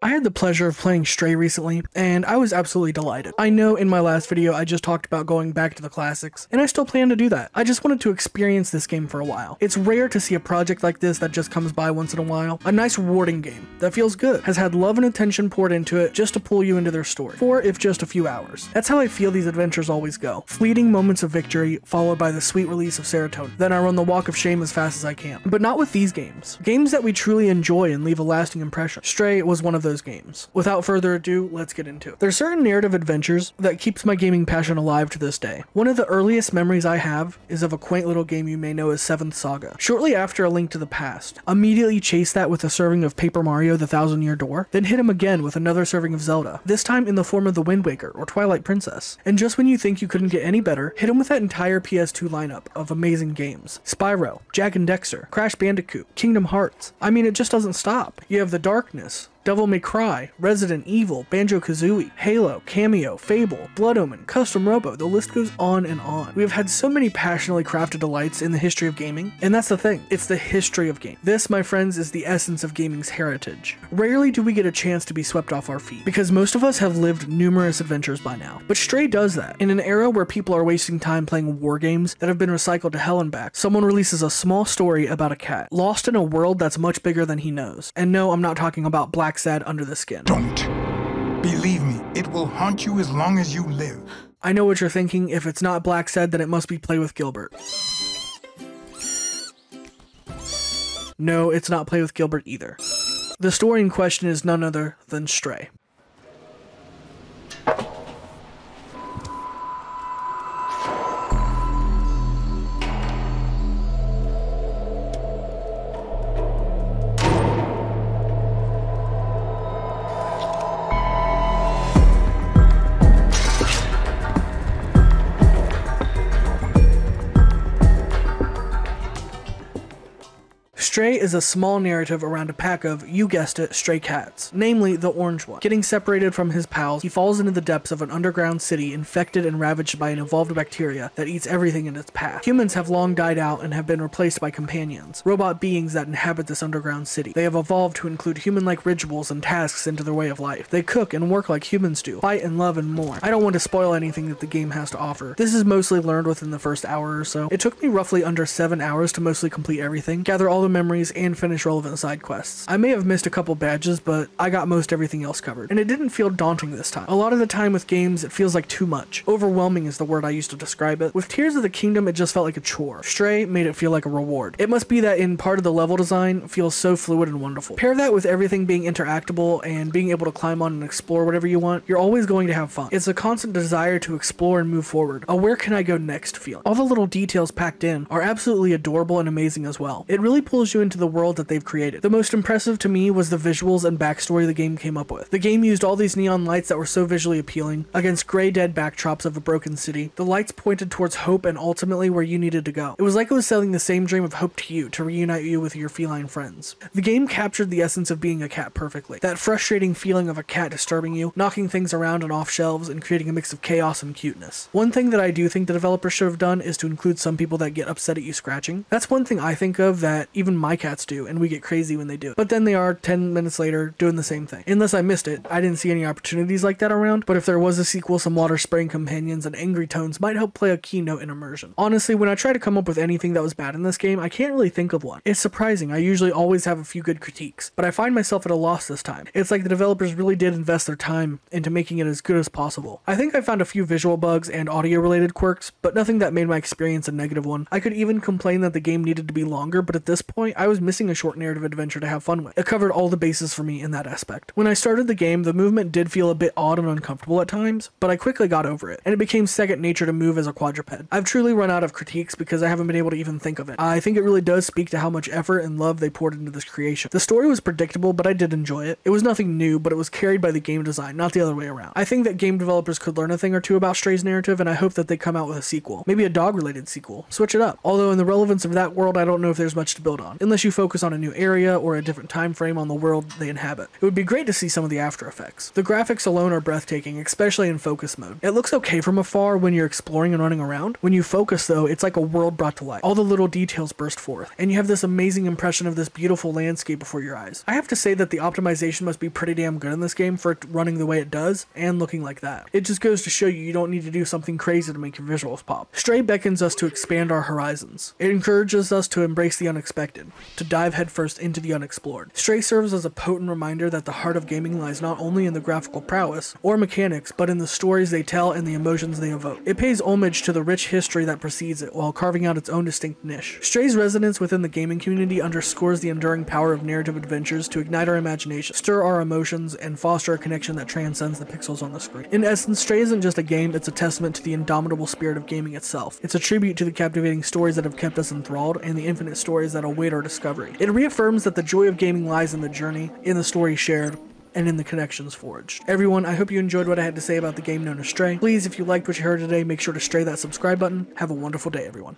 I had the pleasure of playing Stray recently, and I was absolutely delighted. I know in my last video I just talked about going back to the classics, and I still plan to do that. I just wanted to experience this game for a while. It's rare to see a project like this that just comes by once in a while. A nice rewarding game that feels good, has had love and attention poured into it just to pull you into their story, for if just a few hours. That's how I feel these adventures always go. Fleeting moments of victory, followed by the sweet release of serotonin. Then I run the walk of shame as fast as I can. But not with these games. Games that we truly enjoy and leave a lasting impression. Stray was one of those games. Without further ado, let's get into it. There's certain narrative adventures that keeps my gaming passion alive to this day. One of the earliest memories I have is of a quaint little game you may know as Seventh Saga. Shortly after A Link to the Past, immediately chased that with a serving of Paper Mario the Thousand Year Door, then hit him again with another serving of Zelda, this time in the form of the Wind Waker or Twilight Princess. And just when you think you couldn't get any better, hit him with that entire PS2 lineup of amazing games. Spyro, Jak and Dexter, Crash Bandicoot, Kingdom Hearts. I mean, it just doesn't stop. You have The Darkness, Devil May Cry, Resident Evil, Banjo-Kazooie, Halo, Cameo, Fable, Blood Omen, Custom Robo, the list goes on and on. We have had so many passionately crafted delights in the history of gaming, and that's the thing, it's the history of gaming. This, my friends, is the essence of gaming's heritage. Rarely do we get a chance to be swept off our feet, because most of us have lived numerous adventures by now. But Stray does that. In an era where people are wasting time playing war games that have been recycled to hell and back, someone releases a small story about a cat, lost in a world that's much bigger than he knows. And no, I'm not talking about Blacksad Under the Skin. Don't. Believe me, it will haunt you as long as you live. I know what you're thinking. If it's not Blacksad, then it must be Play with Gilbert. No, it's not Play with Gilbert either. The story in question is none other than Stray. Stray is a small narrative around a pack of, you guessed it, stray cats, namely the orange one. Getting separated from his pals, he falls into the depths of an underground city infected and ravaged by an evolved bacteria that eats everything in its path. Humans have long died out and have been replaced by companions, robot beings that inhabit this underground city. They have evolved to include human-like rituals and tasks into their way of life. They cook and work like humans do, fight and love and more. I don't want to spoil anything that the game has to offer. This is mostly learned within the first hour or so. It took me roughly under 7 hours to mostly complete everything, gather all the memories, and finish relevant side quests. I may have missed a couple badges, but I got most everything else covered, and it didn't feel daunting this time. A lot of the time with games, it feels like too much. Overwhelming is the word I used to describe it. With Tears of the Kingdom, it just felt like a chore. Stray made it feel like a reward. It must be that in part of the level design feels so fluid and wonderful. Pair that with everything being interactable and being able to climb on and explore whatever you want, you're always going to have fun. It's a constant desire to explore and move forward, a where can I go next feeling. All the little details packed in are absolutely adorable and amazing as well. It really pulls you into the world that they've created. The most impressive to me was the visuals and backstory the game came up with. The game used all these neon lights that were so visually appealing against gray dead backdrops of a broken city. The lights pointed towards hope and ultimately where you needed to go. It was like it was selling the same dream of hope to you to reunite you with your feline friends. The game captured the essence of being a cat perfectly. That frustrating feeling of a cat disturbing you, knocking things around and off shelves, and creating a mix of chaos and cuteness. One thing that I do think the developers should have done is to include some people that get upset at you scratching. That's one thing I think of that even my cats do, and we get crazy when they do it. But then they are 10 minutes later doing the same thing. Unless I missed it, I didn't see any opportunities like that around, but if there was a sequel, some water spraying companions and angry tones might help play a keynote in immersion. Honestly, when I try to come up with anything that was bad in this game, I can't really think of one. It's surprising. I usually always have a few good critiques, but I find myself at a loss this time. It's like the developers really did invest their time into making it as good as possible. I think I found a few visual bugs and audio related quirks, but nothing that made my experience a negative one. I could even complain that the game needed to be longer, but at this point, I was missing a short narrative adventure to have fun with. It covered all the bases for me in that aspect. When I started the game, the movement did feel a bit odd and uncomfortable at times, but I quickly got over it, and it became second nature to move as a quadruped. I've truly run out of critiques because I haven't been able to even think of it. I think it really does speak to how much effort and love they poured into this creation. The story was predictable, but I did enjoy it. It was nothing new, but it was carried by the game design, not the other way around. I think that game developers could learn a thing or two about Stray's narrative, and I hope that they come out with a sequel. Maybe a dog-related sequel. Switch it up. Although in the relevance of that world, I don't know if there's much to build on. background, unless you focus on a new area or a different time frame on the world they inhabit. It would be great to see some of the after effects. The graphics alone are breathtaking, especially in focus mode. It looks okay from afar when you're exploring and running around. When you focus though, it's like a world brought to life. All the little details burst forth, and you have this amazing impression of this beautiful landscape before your eyes. I have to say that the optimization must be pretty damn good in this game for it running the way it does, and looking like that. It just goes to show you don't need to do something crazy to make your visuals pop. Stray beckons us to expand our horizons. It encourages us to embrace the unexpected, to dive headfirst into the unexplored. Stray serves as a potent reminder that the heart of gaming lies not only in the graphical prowess or mechanics, but in the stories they tell and the emotions they evoke. It pays homage to the rich history that precedes it, while carving out its own distinct niche. Stray's resonance within the gaming community underscores the enduring power of narrative adventures to ignite our imagination, stir our emotions, and foster a connection that transcends the pixels on the screen. In essence, Stray isn't just a game, it's a testament to the indomitable spirit of gaming itself. It's a tribute to the captivating stories that have kept us enthralled and the infinite stories that await our discovery. It reaffirms that the joy of gaming lies in the journey, in the story shared, and in the connections forged. Everyone, I hope you enjoyed what I had to say about the game known as Stray. Please, if you liked what you heard today, make sure to stray that subscribe button. Have a wonderful day, everyone.